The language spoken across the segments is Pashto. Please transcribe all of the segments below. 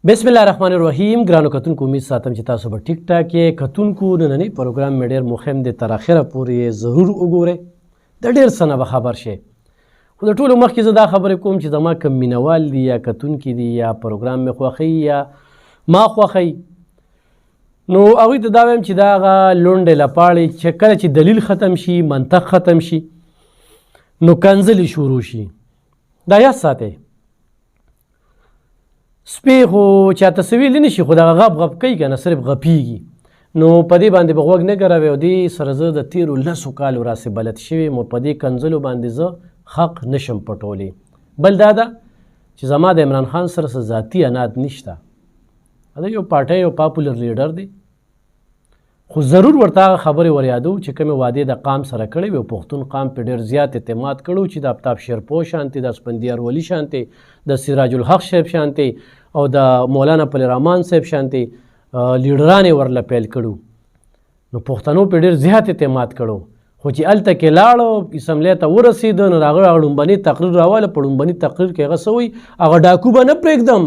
بسم الله الرحمن الرحیم. ګرانو کتونکو امید ساتم چې تاسو به ټیک ټاک یې. کتونکو نننی پروګرام مې ډېر مهم دی، تر اخره پورې ضرور وګورئ، د ډېر څه نه به خبر شئ. خو د ټولو مخکې زه دا خبرې کوم چې زما کوم مینوال دي یا کتونکي دي یا پروګرام مې خوښوي یا ما خوښوي، نو هغوی ته دا وایم چې دا هغه لونډې لپاړې چې کله چې دلیل ختم شي، منطق ختم شي، نو کنځلې شروع شي. دا یاد ساتئ. سپی خو چاته څه ویلی نه شي، خو دغه غب غب کوي که نه، صرف غپېږي. نو په دې باندې به غوږ نه ګروئ. او دې سره زه د تېرو 10 کالو راسې بلد شوی یم، په دې کنځلو باندې زه حق نشم پټولی. بل دا ده چې زما د عمران خان سره څه ذاتي عناد نشته. دا یو پارټۍ یو پاپولر لیډر دی، خو ضرور ورته هغه خبرې ور یادو چې کومې وعدې د قام سره کړی وي. پښتون قام پې ډېر زیات اعتماد کړی چې د آفتاب شیرپو شانتې، د اسفندیار ولی شانتې، د سراج الحق صاحب شانتې او د مولانا پل رحمان صاحب شانتې لیډران یې ورله پیل کړو. نو پښتنو پې ډېر زیات اعتماد کړو. خو چې هلته کې لاړو، اسمبلۍ ته ورسېده، نو هغه ړومبني تقریر راواله. په ړومبني تقریر کې هغه څه وایي، هغه ډاکو به نه پرېږدم،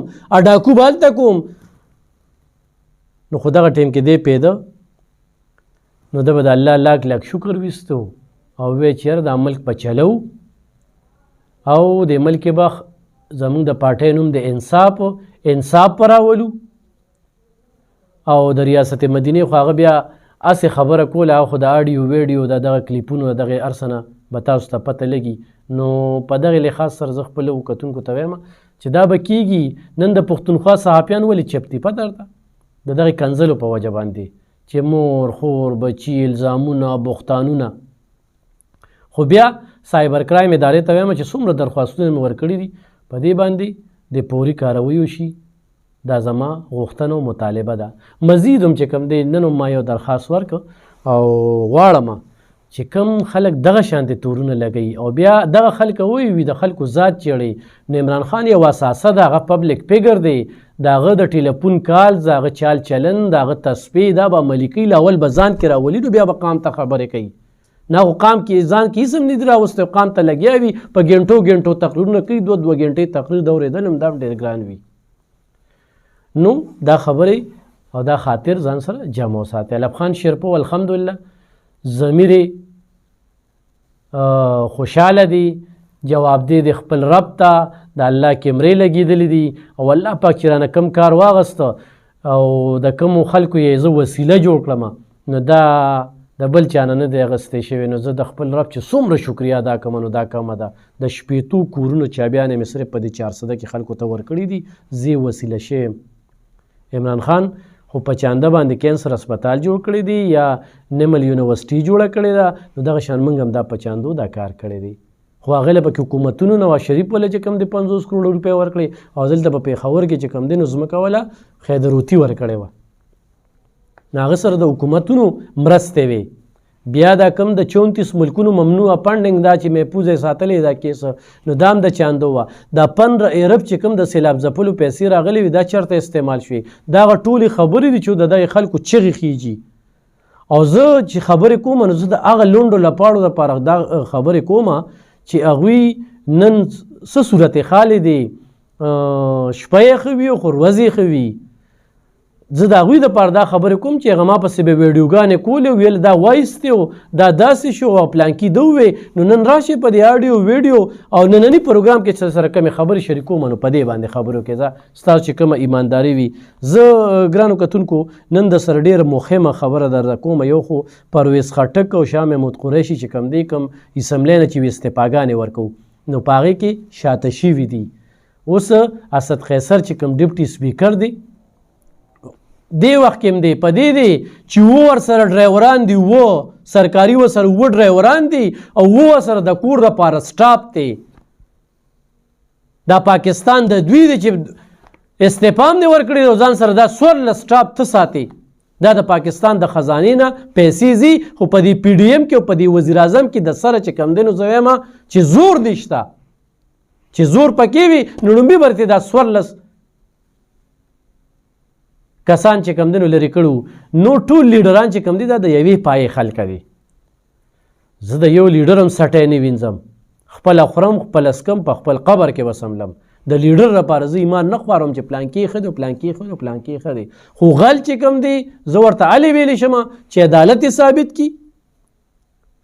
ډاکو به هلته کوم. نو خو دغه ټیم کې دی پیده، نو ده به د الله لاک لاک شکر ویستو او وی چې یاره دا ملک به چلو او د ملک به زمونږ د پارټۍ نوم د انصاف په راولو. او د ریاست مدینې خو هغه بیا هسې خبره کوله، هغه خو د آډیو ویډیو د دغه کلیپونو د دغې هر څه نه به تاسو ته پته لګي. نو په دغې لحاظ سره زه خپلو کتونکو ته وایم چې دا به کېږي. نن د پښتونخوا صحافیان ولې چپ دي پته درته؟ د دغې کنځلو په وجه باندې چې مور خور بچي الزامونه بختانونه. خو بیا سایبر کرایم ادارې ته وایم چې څومره درخواستونه مې ورکړي دي، په دې باندې د فوري کاروي وشي. دا زما غوښتنه او مطالبه ده. مزید هم چې کوم دی، نن هم ما یو درخواست ورکړ او غواړم چې کوم خلک دغه شانتې تورونه لګوي او بیا دغه خلک وي د خلکو ذات چیړي. نو عمران خان یو اساسه ده، هغه پبلک فیګر دی، د هغه د ټیلیفون کال، د هغه چال چلن، د هغه تصفیې دا به عملي لاول به ځان کې راولي، نو بیا به قام ته خبرې کوي. نه خو قام کې ځان کې هېڅ هم نه دي راوستی، قام ته لګیا وي، په ګنټو تقریرونه کوي. 2 ګنټې تقریر د اورېدل هم دا ډېر ګران وي. نو دا خبرې او دا خاطر ځان سره جمع وساتئ. علب خان شیرپو الحمدلله ضمیر خوشحاله دی، جواب دی د خپل رب ته، د الله کیمرې لګېدلې دي او الله پاک چې رانه کم کار واغسته او د کومو خلکو یې زه وسیله جوړ کړم، نو دا د بل چا نه دی اخیستی شوی. نو زه د خپل رب چې څومره شکریا ادا کوم، نو دا کمه ده. د 80 کورونو چابیانې مې صرف په دې 400 کې خلکو ته ورکړي دي، زه وسیله شویم. عمران خان خو په چانده باندې کینسر هسپتال جوړ کړی دی یا نمل یونیورسټي جوړه کړې ده، نو دغه شان موږ هم دا په چاندو دا کار کړی دی. خو هغې له پکې حکومتونو نواز شریف وله چې کوم دی 50 کروړ روپۍ ورکړې، او دلته په پېښور کې چې کوم دی نو ځمکه وله خیدروتي ورکړې وه. نو هغه سره د حکومتونو مرستې وې. بیا دا کم د 34 ملکونو ممنوع فنډنګ دا چې محفوظ یې ساتلی دا کیس، نو دا هم د چاندو وه. دا 15 ارب چې کوم د سیلاب ځپلو پیسې راغلې وي، دا چېرته استعمال شوې؟ دا هغه ټولې خبرې دي چې د دغې خلکو چغې خیږي. او زه چې خبرې کوم، نو زه د هغه لونډو لپاړو دپاره دا خبرې کوم چې هغوی نن څه صورت خالې دي، شپه یې ښه وي خو ورځې ښه وي. زه د هغوی دپاره دا خبرې کوم چې هغه ما پسې به ویډیوګانې کولې، ویل دا وایستې و، دا داسې شو او پلانکي ده ووې. نو نن راشئ په دې آډیو ویډیو او ننني پروګرام کې چې سره کومې خبرې شریکوم، نو په دې باندې خبرو کې زه ستاسو چې کومه ایمانداري وي. زه ګرانو کتونکو نن د سره ډېره مهمه خبره درته کوم. یو خو پرویز خټک او شاه محمود قریشي چې کوم دی، کوم اسمبلۍ نه چې استعفاګانې ورکوو، نو په هغې کې شاته شوي دي. اوس اسد قیصر چې کوم ډپټي سپیکر دی، دې وخت کې هم دی په دې دی چې ورسره ډرایوران دي، سرکاري ورسره ډرایوران دي او ورسره د کور دپاره سټاپ دی. دا پاکستان د دوی دی چې استعفا هم دې ورکړې او ځان سره دا 14 سټاپ ته ساتي. دا د پاکستان د خزانې نه پیسې ځي، خو په دې PDM کې او په دې وزیر اعظم کې د سره چې کم دی، نو زه وایم چې زور دې شته، چې زور پکې وي نو لومبي برتې دا 14 کسان چې کم دی نو لرې کړو. نو ټول لیډران چې کم دی دا د یوې پایې خلک دي. زه د یو لیډر هم سټی نه وینځم، خپله خورم خپله سکم، په خپل قبر کې به سملم. د لیډر لپاره زه ایمان نه خوارم چې پلانکې ښه دی پلانکې ښه دی پلانکې ښه دی، خو غل چې کوم دی زه ورته هلې ویلی شم چې عدالت یې ثابت کړي.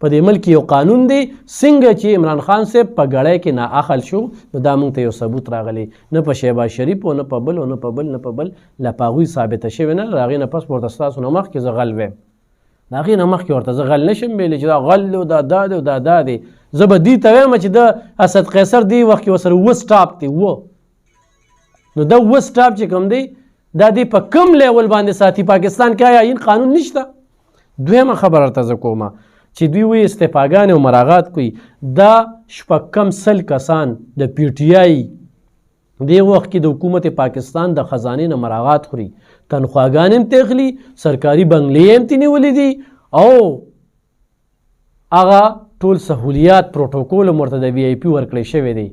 په دې ملک یو قانون دی، څنګه چې عمران خان صاحب په ګړی کې نااخل شو نو دا موږ ته یو ثبوت راغلی، نه په شهباز شریف او نه په بل او نه په بل نه په بل لا په هغوی ثابته شوې نه. د هغې نه پس ورته ستاسو نه مخکې زه غل ویم، د هغې نه مخکې ورته زه غل نشم ویلی چې دا غل دی او دا دا دی او دا دا دی. زه به دې ته وایم چې د اسد قیصر دې وخت کې ورسره اووه سټاپ دی، نو دا اووه سټاپ چې کوم دی دا دې په کوم لیول باندې ساتي؟ پاکستان کې آیا این قانون نشته؟ دویمه خبره ورته زه کوم چې دوی وایي استعفاګانې او مراغات کوي، دا شپږ کم سل کسان د پی ټي آی دې وخت کې د حکومت پاکستان د خزانې نه مراغات خوري، تنخواګانې هم ترې اخلي، سرکاري بنګلې هم ترې نیولې دي او هغه ټول سهولیات پروټوکول هم ورته د وی آی پي ورکړی شوی دی.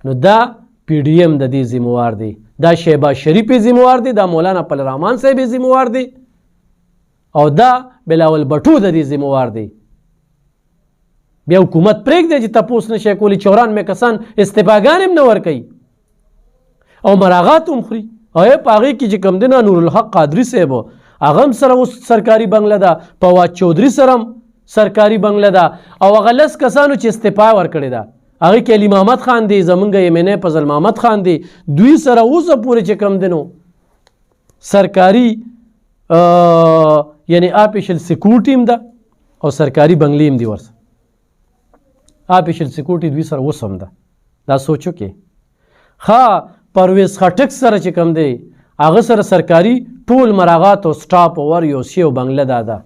نو دا پی ډي ایم د دې ذموار دی، دا شهباز شریف یې ذموار دی، دا مولانا پل رحمان صاحب یې ذموار دی او دا بلاول بټو د دې ذموار دی. بیا حکومت پرېږدی چې تپوس نشی کولی، 94 کسان استعفاګانې هم نه ورکوي او مراغات هم خوري. او په هغې کې چې کوم دی نه نورالحق قادري صاحب هغه هم سره اوس سرکاري بنګله ده، فواد چودھري سره هم سرکاري بنګله ده او هغه 10 کسانو چې استعفا ورکړې ده هغې کې علي محمد خان دی، زمونږ MNA فضل محمد خان دی، دوی سره اوسه پورې چې کوم دی نو سرکاري یعنی آفیشل سیکورټي هم ده او سرکاري بنګلې هم دي ورسره، آفیشل سیکورټي دوی سره اوس هم ده. دا سوچو کې ښه پرویز خټک سره چې کوم دی هغه سره سرکاري ټول مراغات او سټاپ اور یو سی او بنګله ده،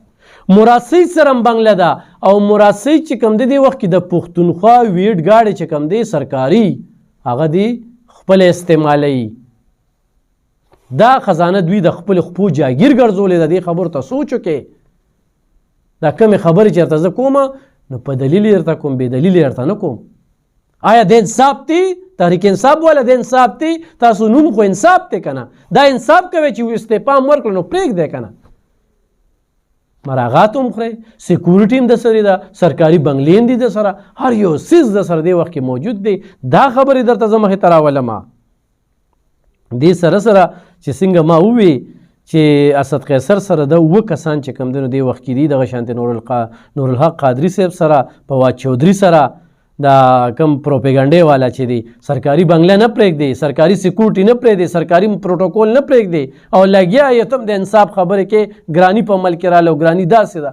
مراد سید سره هم بنګله ده او مراد سید چې کوم دی دې وخت کې د پښتونخوا ویډ ګاډې چې کوم دی سرکاري هغه دی خپل استعمالوي، دا خزانه دوی د خپل خپو جاګیر ګرځولې ده. دې خبرو ته سوچ وکړې، دا کمې خبرې چې درته زه کوم نو په دلیل یې درته کوم، بې دلیل یې درته نه کوم. آیا د انصاف دی؟ تحریک انصاف والا د انصاف دی؟ تاسو نوم خو انصاف دی که نه؟ دا انصاف کوي چې استعفا هم ورکړه نو پرېږدی که نه؟ مراغات هم خورئ، سیکورټي هم د سره ده، سرکاري بنګلې هم دي د سره، هر یو څیز د سره دې وخت کې موجود دی. دا خبرې درته زه مخې ته راولم. دې سره سره چې څنګه ما ووی چې اسد قیصر سره د 9 کسان چې کوم دی نو دې وخت کې دي دغه شانتې نورالحق قادري صاحب سره، فواد چودھري سره، دا کم پروپیګنډې والا چې دی سرکاري بنګله نه پرېږدي، سرکاري سیکورټي نه پرېږدي، سرکاري پروټوکول نه پرېږدي او لګیا یې تم د انصاف خبرې کې ګراني په ملک کې راله او ګراني داسې ده.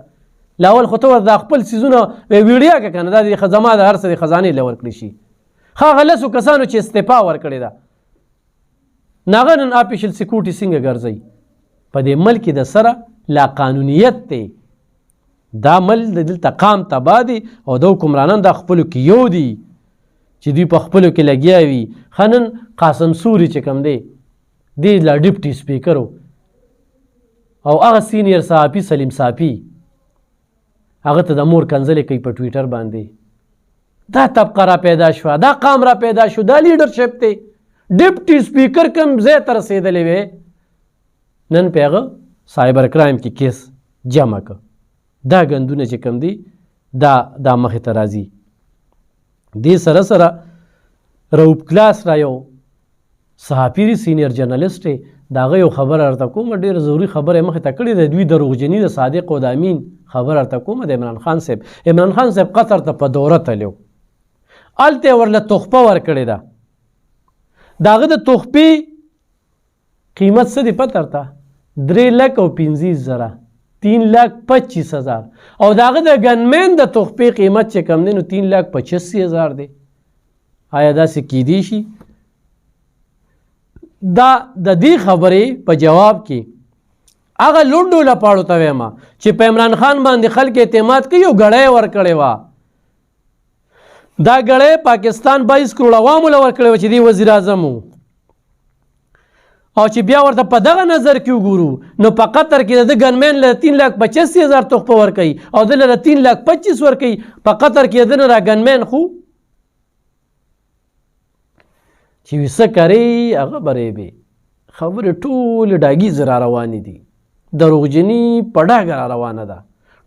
لاول خو ته دا خپل څیزونه ویډیا که که نه دا د زما د هر څه د خزانې له ورکړي شي. هغه 10 کسانو چې استعفا ورکړې ده نو هغه نن آفیشل سیکورټي څنګه ګرځوي؟ په دې ملک کې د سره لا قانونیت دی، دا مل د دلته قام تباه دی او د حکمرانان د خپلو کې یو دي چې دوی په خپلو کې لګیا وي. ښه نن قاسم سوري چې کوم دی دی لا ډپټي سپیکر او هغه سینیر صحافي سلیم صافي هغه ته د مور کنځلې کوي په ټویټر باندې. دا طبقه را پیدا شوه، دا قام را پیدا شو، دا لیډرشپ دی. ډپټي سپیکر کوم ځای ته رسېدلی وی نن په هغه سایبر کرایم کې کیس جمع که. دا ګندونه چې کوم دی دا مخې ته راځي. دې سره سره روب کلاس را یو صحافي سینیر جرنالسټ دی، د هغه یو خبره درته کومه، ډېره ضروري خبره یې مخې ته کړې ده. دوی دروغجني د صادق او د امین خبره درته کومه د عمران خان صاحب. عمران خان صاحب قطر ته په دوره تللی و، هلته یې ورله تحفه ورکړې ده. د هغه د تحفې قیمت څه دی پته درته؟ 3,25,000 3,25,000 او د هغه د ګنمین د تحفې قیمت چې کم دی نو 3,85,000 دی. آیا داسې کیدی شي؟ دا د دې خبرې په جواب کې هغه لوډو لپاړو ته وایم چې په عمران خان باندې خلک اعتماد کوي او ګړی ورکړې وه. دا ګړی پاکستان 22 کروڑ عوامو له ورکړی وه چې دی وزیر اعظم و او چې بیا ورته په دغه نظر کې وګورو نو په قطر کې د ګنمین له 3,85,000 تحفه ورکوي او د له 3,25,000 ورکوي. په قطر کې د نه را ګنمین خو چې ویسه کوي هغه برېبې خبرې ټولې ډاګیزې را روانې دي، دروغجني په ډاګه را روانه ده،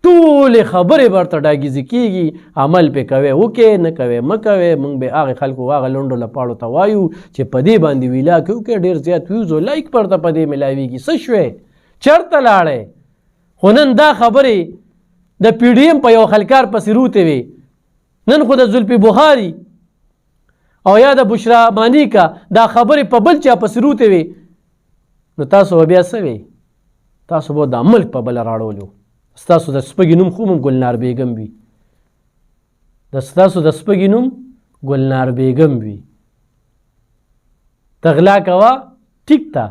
ټولې خبرې ورته ډاګیزې کېږي، عمل پې کوئ وکړئ، نه کوئ مه کوئ. موږ به هغې خلکو هغه لنډو لپاړو ته وایو چې په دې باندې ویلا کې وکړئ، ډېر زیات ویوز او لایک پرته په دې میلاویږي. څه شوی؟ چېرته لاړئ؟ خو نن دا خبرې د پی ډي ایم په یو خلکار پسې روتې وې، نن خو د زلفي بخاري او یا د بشرا مانیکا دا خبرې په بل چا پسې روتې وې، نو تاسو به بیا څه وې؟ تاسو به دا ملک په بله راړولو. ستاسو د سپږې نوم خو ګلنار بیګم وي، ستاسو د سپږې نوم ګلنار بیګم وي. تغلا کوه ټیک ده،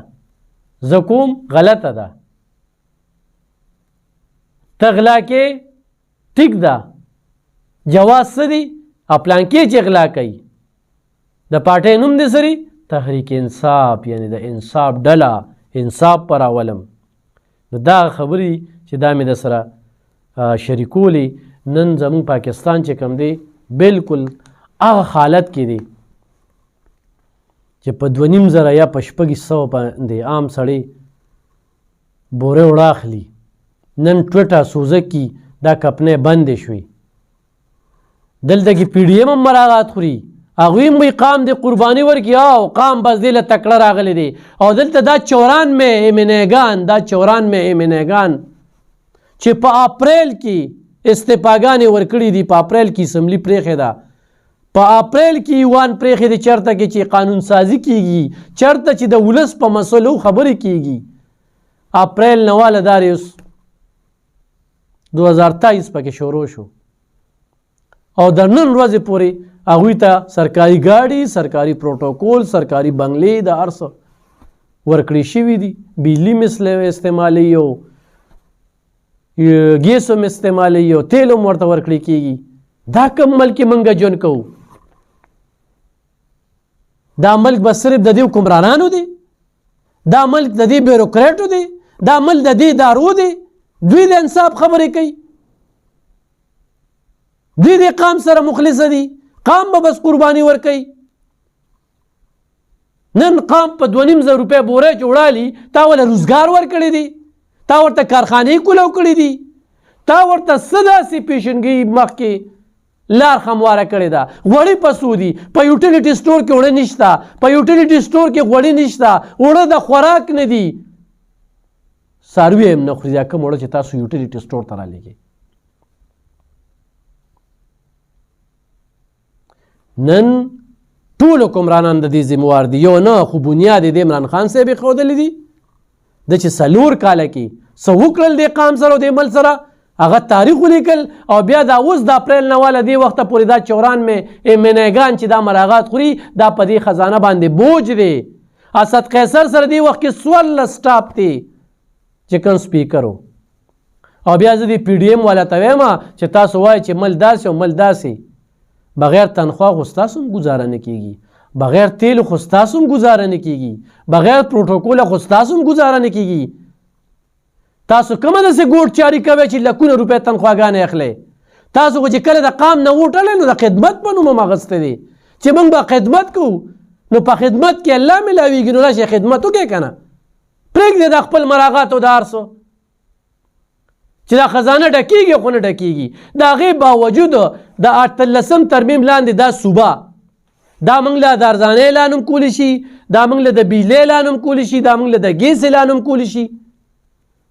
زه کوم غلطه ده. تغلا کې ټیک ده، جواز څه دی؟ پلانکې چې غلا کوي. د پارټۍ نوم دې سری تحریک انصاف، یعنی د انصاف ډله، انصاف پر راولم. نو دا خبرې چې دا مې د سره شریکولې، نن زموږ پاکستان چې کوم دی بلکل هغه حالت کې دی چې په 2,500 یا په 600 باندې عام سړی بورې وړه اخلي. نن ټوټه سوزکي دا کپنې بندې شوي، دلته کې پی ډي ایم هم مراعات خوري، هغوی هم وایي قام دې قرباني ورکړي او قام بس دې له تکړه راغلی دی. او دلته دا 94 ایمنیګان، دا 94 ایمنیګان چې په اپریل کې استعفاګانې ورکړي دي، په اپریل کې اسمبلی پرېښې ده، په اپریل کې ایوان پرېښې دي، چېرته کې چې قانون سازي کېږي، چېرته چې د ولس په مسلو خبرې کېږي. اپریل نه واله دارې اوس 2023 پکې شروع شو او د نن ورځې پورې هغوی ته سرکاري ګاډي، سرکاري پروټوکول، سرکاري بنګلې د هر څه ورکړې شوي دي. بجلي هم استعمالوي او ګیس هم استعمالوي او تیل هم ورته ورکړې کېږي. دا کوم ملک کې موږ ژوند کوو؟ دا ملک به صرف د دې حکمرانانو دی؟ دا ملک د دې بیروکریټو دی؟ دا ملک د دې ادارو دی؟ دوی د انصاف خبرې کوي، دوی د قام سره مخلصه دي، قام به بس قرباني ورکوي. نن قام په 2,500 روپۍ بورې چې وړالي، تا ورله روزګار ورکړی دی، تا ورته کارخانې کولو کړي دي، تا ورته څه داسې پیشنګي مخکې لار همواره کړې ده. غوړي په څو دي؟ په یوټیلیټي سټور کې اوړه نشته، په یوټیلیټي سټور کې غوړي نشته، اوړه د خوراک نه دي. څاروي هم نه خوري دا کوم اوړه چې تاسو یوټیلیټي سټور ته رالېږئ. نن ټول حکمرانان د دې ذموار دي، یو نه خو بنیاد یې د عمران خان صاحب ایښودلی دي. د چې 4 کاله کې څه وکړل د قام سره او د ملک سره، هغه تاریخ ولیکل. او بیا دا اوس د اپریل نه واله دې وخته پورې دا 94 ایمنیګان چې دا مراغات خوري، دا په دې خزانه باندې بوج دی. اسد قیصر سره دې وخت کې 14 سټاپ دی چې کوم سپیکر و. او بیا زه د پی ډي ایم والا ته وایم چې تاسو وایئ چې مل داسې او مل داسې، بغیر تنخواه خو ستاسو هم ګزاره نه کېږي، بغیر تیلو خو ستاسو هم ګزاره نه کېږي، بغیر پروټوکوله خو ستاسو هم ګزاره نه کېږي. تاسو کومه داسې ګوټ چاري کوئ چې لکونه روپۍ تنخواګانې اخلئ؟ تاسو خو چې کله د قام نه ووټلی نو د خدمت په نوم هم اخیستی دی چې موږ به خدمت کوو. نو په خدمت کې الله میلاویږي، نو راشئ خدمت وکړئ که نه. پرېږدئ د خپل مراغاتو د هر څه چې دا خزانه ډکېږي خو نه ډکېږي. د هغې باوجود د 18 ترمیم لاندې دا صوبه، دا موږ له د ارزانۍ اعلان هم کولی شي، دا موږ له د بجلۍ اعلان هم کولی شي، دا موږ له د ګیس اعلان هم کولی شي.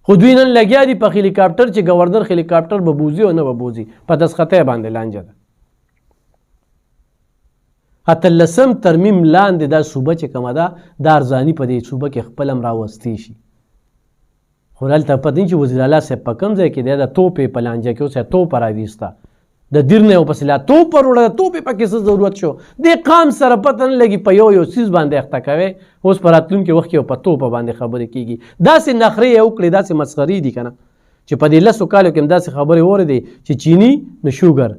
خو دوی نن لګیا دي په هلیکاپټر چې ګورنر هلیکاپټر به بوځي او نه به بوځي، په دستخطۍ باندې لانجه ده. 18 ترمیم لاندې دا صوبه چې کومه ده، دا ارزاني په دې صوبه کې خپل هم راوستی شي. خو هلته پته نه چې وزیر اعلی صاحب په کوم ځای کې دی د توپې په لانجه کې اوس یې توپ راویسته، د دیر نه یې ورپسې لا توپ وروړه، د توپې پکې څه ضرورت شو؟ دې قام سره پته نه لګي، په یو څیز باندې اخته کوي. اوس په راتلونکي وخت کې په توپه باندې خبرې کېږي. داسې نخرې یې وکړې، داسې مسخرې دي که نه، چې په دې 10 کالو کې هم داسې خبرې واورېدې چې چیني نو شوګر،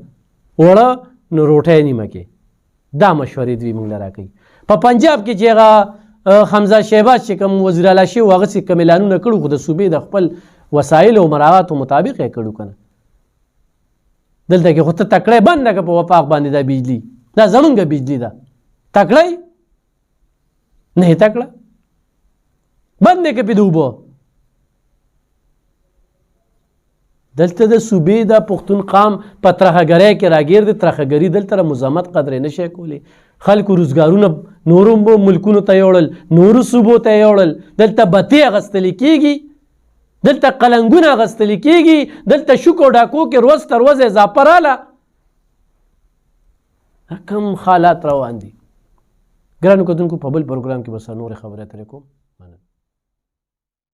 اوړه نو روټۍ نیمه کې. دا مشورې دوی موږ له راکوي. په پنجاب کې چې هغه حمزه شهباز چې کوم وزیر اعلی شوي وو، هغسې کوم اعلانونه کړو، خو د صوبې د خپل وسایلو او مراعاتو مطابق یې کړو که نه. دلته کې خو ته تکړی بنده که په وفاق باندې دا بجلي، دا زمونږ بجلي ده، تکړی نه یې تکړه بند دی که پې د اوبه. دلته د صوبې د پښتون قام په ترهګرۍ کې راګیر دی. ترهګري دلته مزاحمت قدرې نشي کولی. خلکو روزګارونه نورو ملکونو ته یوړل، نورو صوبو ته یوړل. دلته بتې اخیستل کېږي، دلته قلنګونه اخیستل کېږي، دلته شوکو ډاکو کې روز تر ورځې اضافه راله. کوم حالات روان دي. ګرانو کتونکو په بل پروګرام کې به نورې خبرې ترې کوم.